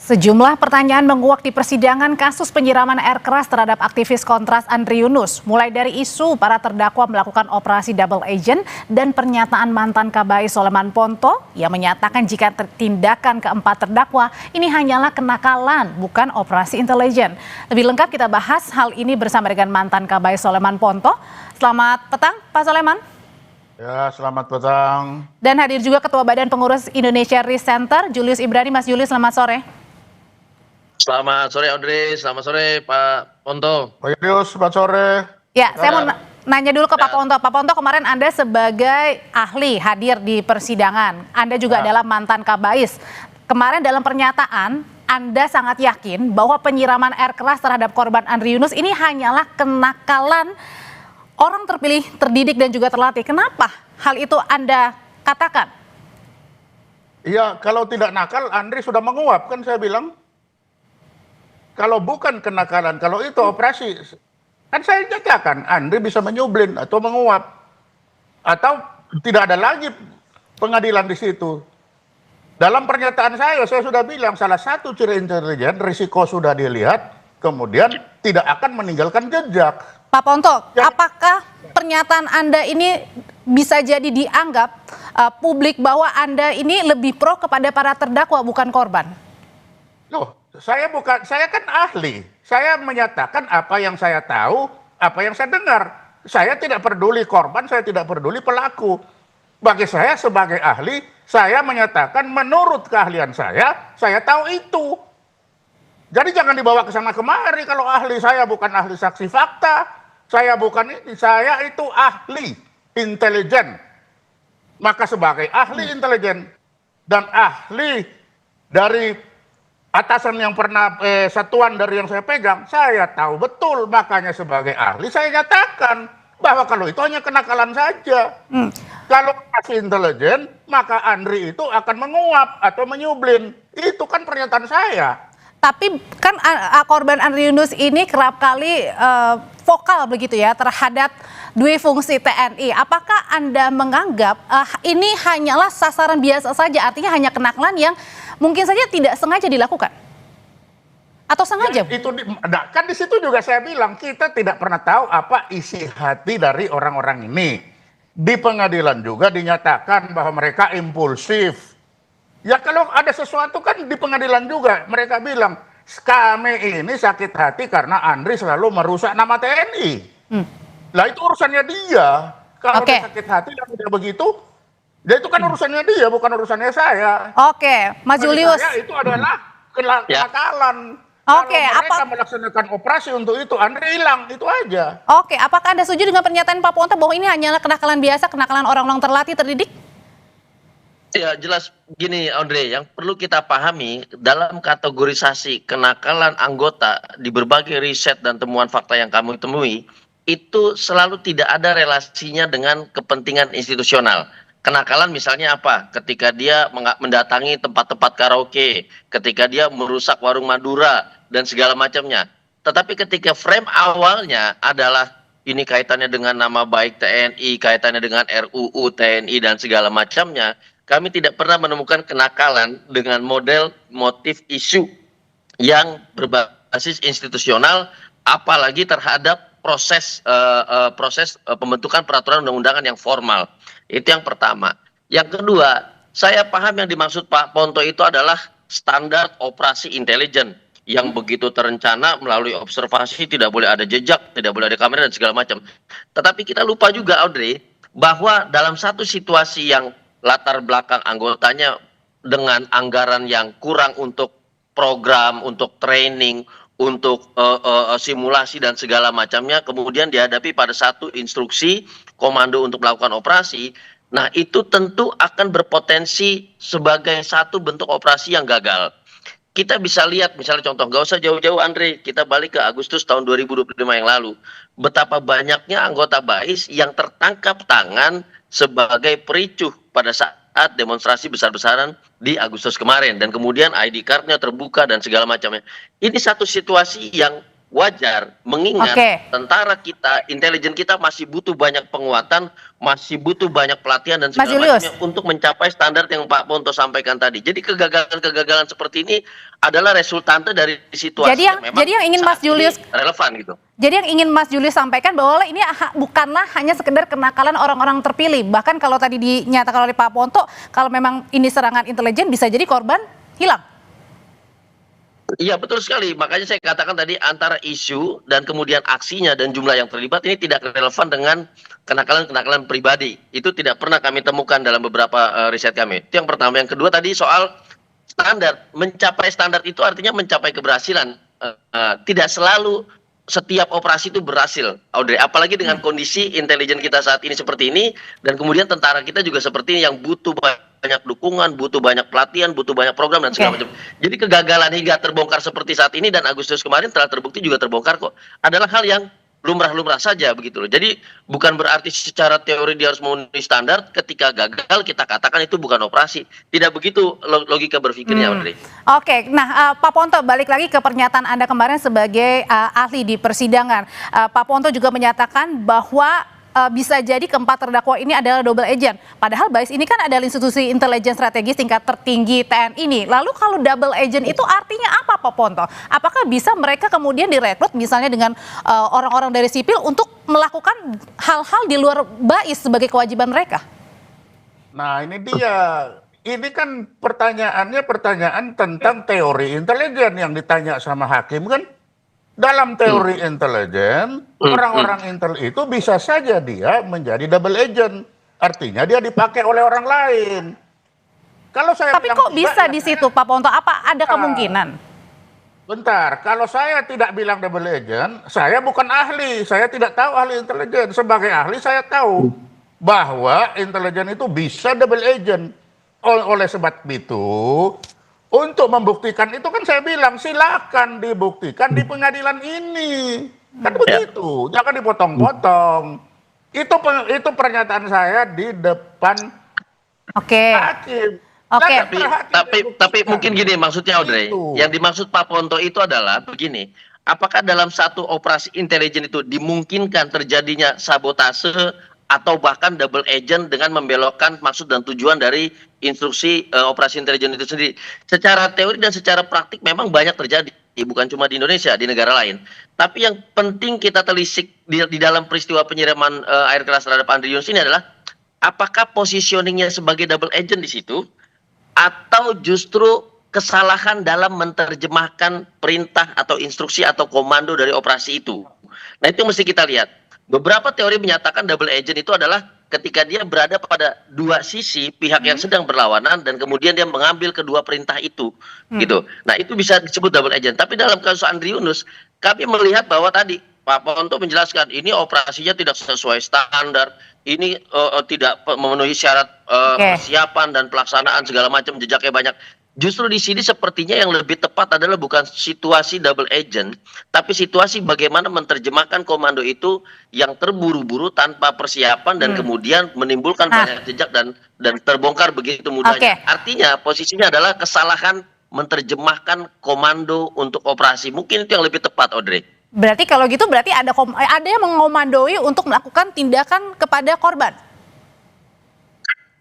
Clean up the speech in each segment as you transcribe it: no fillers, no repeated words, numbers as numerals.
Sejumlah pertanyaan menguak di persidangan kasus penyiraman air keras terhadap aktivis Kontras Andri Yunus, mulai dari isu para terdakwa melakukan operasi double agent dan pernyataan mantan Kabais Soleman Ponto yang menyatakan jika tindakan keempat terdakwa ini hanyalah kenakalan, bukan operasi intelijen. Lebih lengkap kita bahas hal ini bersama dengan mantan Kabais Soleman Ponto. Selamat petang, Pak Soleman. Ya, selamat petang. Dan hadir juga Ketua Badan Pengurus Indonesia Risk Center, Julius Ibrani. Mas Julius, selamat sore. Selamat sore Audrey, selamat sore Pak Ponto. Pak Julius, selamat sore. Ya, saya mau nanya dulu ke Pak Ponto. Pak Ponto, kemarin Anda sebagai ahli hadir di persidangan. Anda juga adalah mantan Kabais. Kemarin dalam pernyataan, Anda sangat yakin bahwa penyiraman air keras terhadap korban Andri Yunus ini hanyalah kenakalan orang terpilih, terdidik, dan juga terlatih. Kenapa hal itu Anda katakan? Iya, kalau tidak nakal, Andri sudah menguap, kan saya bilang. Kalau bukan kenakalan, kalau itu operasi, kan saya nyatakan Andri bisa menyublin atau menguap. Atau tidak ada lagi pengadilan di situ. Dalam pernyataan saya sudah bilang salah satu ciri intelijen, risiko sudah dilihat, kemudian tidak akan meninggalkan jejak. Pak Ponto, apakah pernyataan Anda ini bisa jadi dianggap publik bahwa Anda ini lebih pro kepada para terdakwa bukan korban? Loh, saya kan ahli. Saya menyatakan apa yang saya tahu, apa yang saya dengar. Saya tidak peduli korban, saya tidak peduli pelaku. Bagi saya sebagai ahli, saya menyatakan menurut keahlian saya tahu itu. Jadi jangan dibawa ke sana kemari kalau ahli. Saya bukan ahli saksi fakta. Saya bukan ini, saya itu ahli intelijen. Maka sebagai ahli intelijen dan ahli dari atasan yang pernah satuan dari yang saya pegang, saya tahu betul. Makanya sebagai ahli saya nyatakan bahwa kalau itu hanya kenakalan saja. Kalau masih intelijen, maka Andri itu akan menguap atau menyublin. Itu kan pernyataan saya. Tapi kan korban Andri Yunus ini kerap kali vokal begitu ya terhadap dui fungsi TNI. Apakah Anda menganggap ini hanyalah sasaran biasa saja, artinya hanya kenakalan yang mungkin saja tidak sengaja dilakukan? Atau sengaja? Ya, kan di situ juga saya bilang kita tidak pernah tahu apa isi hati dari orang-orang ini. Di pengadilan juga dinyatakan bahwa mereka impulsif. Ya kalau ada sesuatu kan di pengadilan juga mereka bilang kami ini sakit hati karena Andri selalu merusak nama TNI. Lah itu urusannya dia. Kalau dia sakit hati dan tidak begitu, ya itu kan urusannya dia, bukan urusannya saya. Oke, Mas Julius. Saya itu adalah kenakalan. Oke, kalau mereka melaksanakan operasi untuk itu, Andri hilang, itu aja. Oke, apakah Anda setuju dengan pernyataan Pak Ponto bahwa ini hanyalah kenakalan biasa, kenakalan orang-orang terlatih, terdidik? Ya jelas gini Audrey, yang perlu kita pahami dalam kategorisasi kenakalan anggota di berbagai riset dan temuan fakta yang kami temui, itu selalu tidak ada relasinya dengan kepentingan institusional. Kenakalan misalnya apa? Ketika dia mendatangi tempat-tempat karaoke, ketika dia merusak warung Madura dan segala macamnya. Tetapi ketika frame awalnya adalah ini kaitannya dengan nama baik TNI, kaitannya dengan RUU TNI dan segala macamnya, kami tidak pernah menemukan kenakalan dengan model motif isu yang berbasis institusional, apalagi terhadap proses pembentukan peraturan undang-undangan yang formal. Itu yang pertama. Yang kedua, saya paham yang dimaksud Pak Ponto itu adalah standar operasi intelijen yang begitu terencana melalui observasi, tidak boleh ada jejak, tidak boleh ada kamera dan segala macam. Tetapi kita lupa juga Audrey bahwa dalam satu situasi yang latar belakang anggotanya dengan anggaran yang kurang untuk program, untuk training, untuk simulasi dan segala macamnya, kemudian dihadapi pada satu instruksi komando untuk melakukan operasi, nah itu tentu akan berpotensi sebagai satu bentuk operasi yang gagal. Kita bisa lihat misalnya contoh, nggak usah jauh-jauh Andre, kita balik ke Agustus tahun 2025 yang lalu, betapa banyaknya anggota BAIS yang tertangkap tangan sebagai pericuh pada saat demonstrasi besar-besaran di Agustus kemarin, dan kemudian ID card-nya terbuka dan segala macamnya. Ini satu situasi yang wajar mengingat Oke. tentara kita, intelijen kita masih butuh banyak penguatan, masih butuh banyak pelatihan dan Mas segala Julius. macamnya untuk mencapai standar yang Pak Ponto sampaikan tadi. Jadi kegagalan-kegagalan seperti ini adalah resultante dari situasi yang memang jadi yang ingin Mas saat ini Julius relevan gitu. Jadi yang ingin Mas Julius sampaikan bahwa ini bukanlah hanya sekedar kenakalan orang-orang terpilih. Bahkan kalau tadi dinyatakan oleh Pak Ponto, kalau memang ini serangan intelijen bisa jadi korban hilang. Iya betul sekali, makanya saya katakan tadi antara isu dan kemudian aksinya dan jumlah yang terlibat ini tidak relevan dengan kenakalan-kenakalan pribadi. Itu tidak pernah kami temukan dalam beberapa riset kami. Itu yang pertama. Yang kedua tadi soal standar, mencapai standar itu artinya mencapai keberhasilan. Tidak selalu setiap operasi itu berhasil, Audrey. Apalagi dengan kondisi intelijen kita saat ini seperti ini, dan kemudian tentara kita juga seperti ini yang butuh banyak dukungan, butuh banyak pelatihan, butuh banyak program dan segala macam. Jadi kegagalan hingga terbongkar seperti saat ini dan Agustus kemarin telah terbukti juga terbongkar kok. Adalah hal yang lumrah-lumrah saja begitu loh. Jadi bukan berarti secara teori dia harus memenuhi standar, ketika gagal kita katakan itu bukan operasi. Tidak begitu logika berpikirnya, Audrey. Oke, nah Pak Ponto balik lagi ke pernyataan Anda kemarin sebagai ahli di persidangan. Pak Ponto juga menyatakan bahwa bisa jadi keempat terdakwa ini adalah double agent. Padahal BAIS ini kan adalah institusi intelijen strategis tingkat tertinggi TNI ini. Lalu kalau double agent itu artinya apa Pak Ponto? Apakah bisa mereka kemudian direkrut misalnya dengan orang-orang dari sipil untuk melakukan hal-hal di luar BAIS sebagai kewajiban mereka? Nah ini dia. Ini kan pertanyaannya pertanyaan tentang teori intelijen yang ditanya sama hakim kan. Dalam teori intelijen, orang-orang intel itu bisa saja dia menjadi double agent. Artinya dia dipakai oleh orang lain. Kalau saya Tapi kok bisa di situ Pak Ponto? Apa ada kemungkinan? Bentar, kalau saya tidak bilang double agent, saya bukan ahli. Saya tidak tahu ahli intelijen. Sebagai ahli saya tahu bahwa intelijen itu bisa double agent. Oleh sebab itu, untuk membuktikan itu kan saya bilang silakan dibuktikan di pengadilan ini. Kan begitu, jangan dipotong-potong. Itu pernyataan saya di depan hakim. Oke. Tapi mungkin gini maksudnya Audrey, yang dimaksud Pak Ponto itu adalah begini, apakah dalam satu operasi intelijen itu dimungkinkan terjadinya sabotase atau bahkan double agent dengan membelokkan maksud dan tujuan dari instruksi operasi intelijen itu sendiri. Secara teori dan secara praktik memang banyak terjadi, bukan cuma di Indonesia, di negara lain. Tapi yang penting kita telisik di dalam peristiwa penyiraman air keras terhadap Andri Yunus ini adalah apakah positioningnya sebagai double agent di situ atau justru kesalahan dalam menerjemahkan perintah atau instruksi atau komando dari operasi itu. Nah itu mesti kita lihat. Beberapa teori menyatakan double agent itu adalah ketika dia berada pada dua sisi pihak yang sedang berlawanan dan kemudian dia mengambil kedua perintah itu, gitu. Nah itu bisa disebut double agent. Tapi dalam kasus Andri Yunus, kami melihat bahwa tadi Pak Ponto menjelaskan ini operasinya tidak sesuai standar, ini tidak memenuhi syarat persiapan dan pelaksanaan segala macam, jejaknya banyak. Justru di sini sepertinya yang lebih tepat adalah bukan situasi double agent, tapi situasi bagaimana menerjemahkan komando itu yang terburu-buru tanpa persiapan dan kemudian menimbulkan banyak jejak dan terbongkar begitu mudahnya. Artinya posisinya adalah kesalahan menerjemahkan komando untuk operasi. Mungkin itu yang lebih tepat, Audrey. Berarti kalau gitu berarti ada yang mengomandoi untuk melakukan tindakan kepada korban.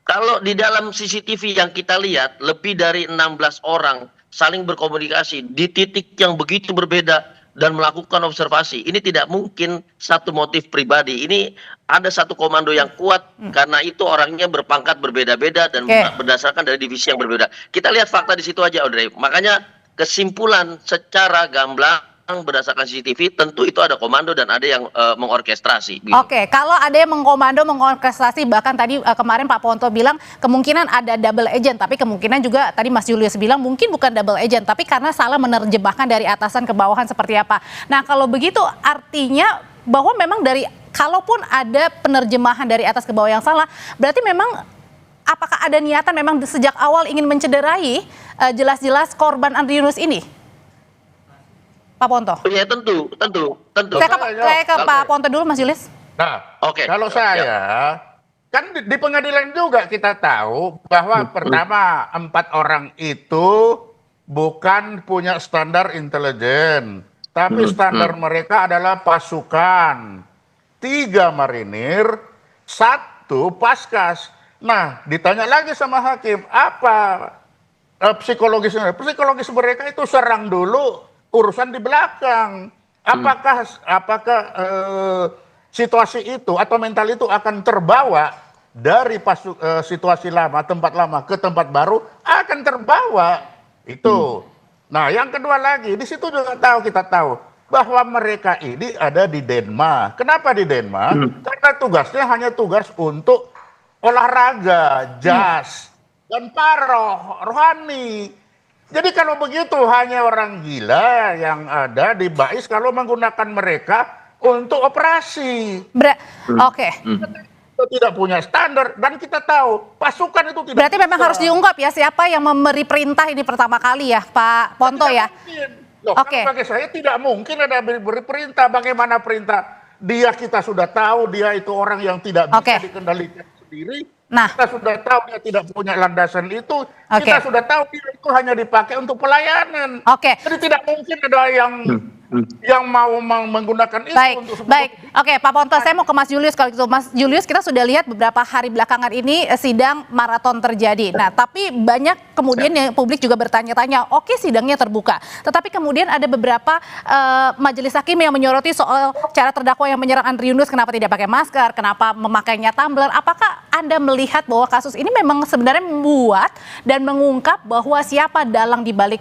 Kalau di dalam CCTV yang kita lihat, lebih dari 16 orang saling berkomunikasi di titik yang begitu berbeda dan melakukan observasi. Ini tidak mungkin satu motif pribadi. Ini ada satu komando yang kuat karena itu orangnya berpangkat berbeda-beda dan berdasarkan dari divisi yang berbeda. Kita lihat fakta di situ aja, Audrey. Makanya kesimpulan secara gamblang berdasarkan CCTV tentu itu ada komando dan ada yang mengorkestrasi. Gitu. Oke, kalau ada yang mengkomando, mengorkestrasi, bahkan tadi kemarin Pak Ponto bilang kemungkinan ada double agent, tapi kemungkinan juga tadi Mas Julius bilang mungkin bukan double agent, tapi karena salah menerjemahkan dari atasan ke bawahan seperti apa. Nah kalau begitu artinya bahwa memang kalaupun ada penerjemahan dari atas ke bawah yang salah, berarti memang apakah ada niatan memang sejak awal ingin mencederai jelas-jelas korban Andri Yunus ini? Pak Ponto. Ya tentu. Saya ke Pak Ponto dulu, Mas Julius. Nah, kalau saya kan di pengadilan juga kita tahu bahwa pertama 4 orang itu bukan punya standar intelijen. Tapi standar mereka adalah pasukan. 3 marinir, 1 paskas. Nah, ditanya lagi sama hakim, apa psikologis mereka itu serang dulu, urusan di belakang. Apakah situasi itu atau mental itu akan terbawa dari situasi lama, tempat lama ke tempat baru, akan terbawa itu. Nah, yang kedua lagi, di situ juga kita tahu bahwa mereka ini ada di Denmark. Kenapa di Denmark? Karena tugasnya hanya tugas untuk olahraga, jas, dan rohani. Jadi kalau begitu hanya orang gila yang ada di Bais kalau menggunakan mereka untuk operasi. Oke. Kita tidak punya standar dan kita tahu pasukan itu tidak. Berarti memang harus diungkap ya siapa yang memberi perintah ini pertama kali ya, Pak Ponto ya. Loh, Oke. bagi saya tidak mungkin ada beri perintah. Bagaimana perintah? Dia sudah tahu dia itu orang yang tidak bisa dikendalikan sendiri. Nah, kita sudah tahu dia tidak punya landasan itu. Kita sudah tahu dia itu hanya dipakai untuk pelayanan. Jadi tidak mungkin ada yang mau menggunakan itu untuk baik. Oke, Pak Ponto, saya mau ke Mas Julius kalau gitu. Mas Julius, kita sudah lihat beberapa hari belakangan ini sidang maraton terjadi. Nah, tapi banyak kemudian yang publik juga bertanya-tanya, oke sidangnya terbuka. Tetapi kemudian ada beberapa majelis hakim yang menyoroti soal cara terdakwa yang menyerang Andri Yunus, kenapa tidak pakai masker, kenapa memakainya tumbler. Apakah Anda melihat bahwa kasus ini memang sebenarnya membuat dan mengungkap bahwa siapa dalang dibalik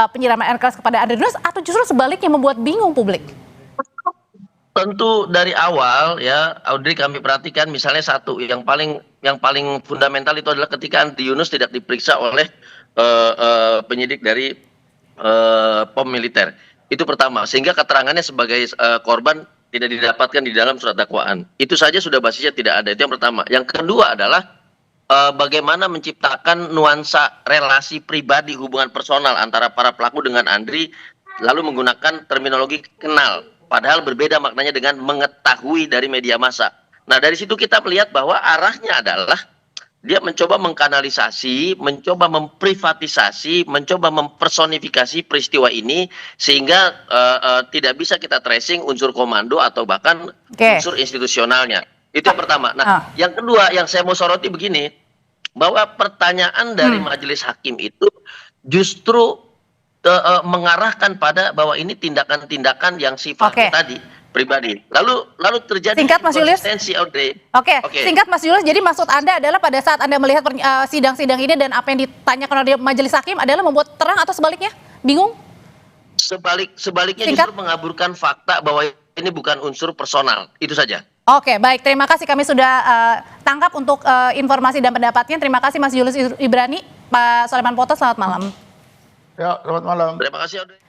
penyiraman air keras kepada Andri Yunus, atau justru sebaliknya membuat bingung publik? Tentu dari awal ya, Audrey, kami perhatikan misalnya satu yang paling fundamental itu adalah ketika Andri Yunus tidak diperiksa oleh penyidik dari POM militer. Itu pertama, sehingga keterangannya sebagai korban tidak didapatkan di dalam surat dakwaan. Itu saja sudah basisnya tidak ada. Itu yang pertama. Yang kedua adalah bagaimana menciptakan nuansa relasi pribadi, hubungan personal antara para pelaku dengan Andri, lalu menggunakan terminologi kenal, padahal berbeda maknanya dengan mengetahui dari media massa. Nah, dari situ kita melihat bahwa arahnya adalah dia mencoba mengkanalisasi, mencoba memprivatisasi, mencoba mempersonifikasi peristiwa ini sehingga tidak bisa kita tracing unsur komando atau bahkan unsur institusionalnya. Itu yang pertama. Nah, yang kedua yang saya mau soroti begini, bahwa pertanyaan dari majelis hakim itu justru mengarahkan pada bahwa ini tindakan-tindakan yang sifatnya tadi pribadi. Lalu terjadi konsistensi, Audrey. Oke. Singkat Mas Julius, jadi maksud Anda adalah pada saat Anda melihat sidang-sidang ini dan apa yang ditanyakan oleh majelis hakim adalah membuat terang atau sebaliknya? Bingung? Sebaliknya justru mengaburkan fakta bahwa ini bukan unsur personal. Itu saja. Oke, baik. Terima kasih, kami sudah tangkap untuk informasi dan pendapatnya. Terima kasih Mas Julius Ibrani. Pak Soleman Ponto, selamat malam. Ya, selamat malam. Terima kasih, Audrey.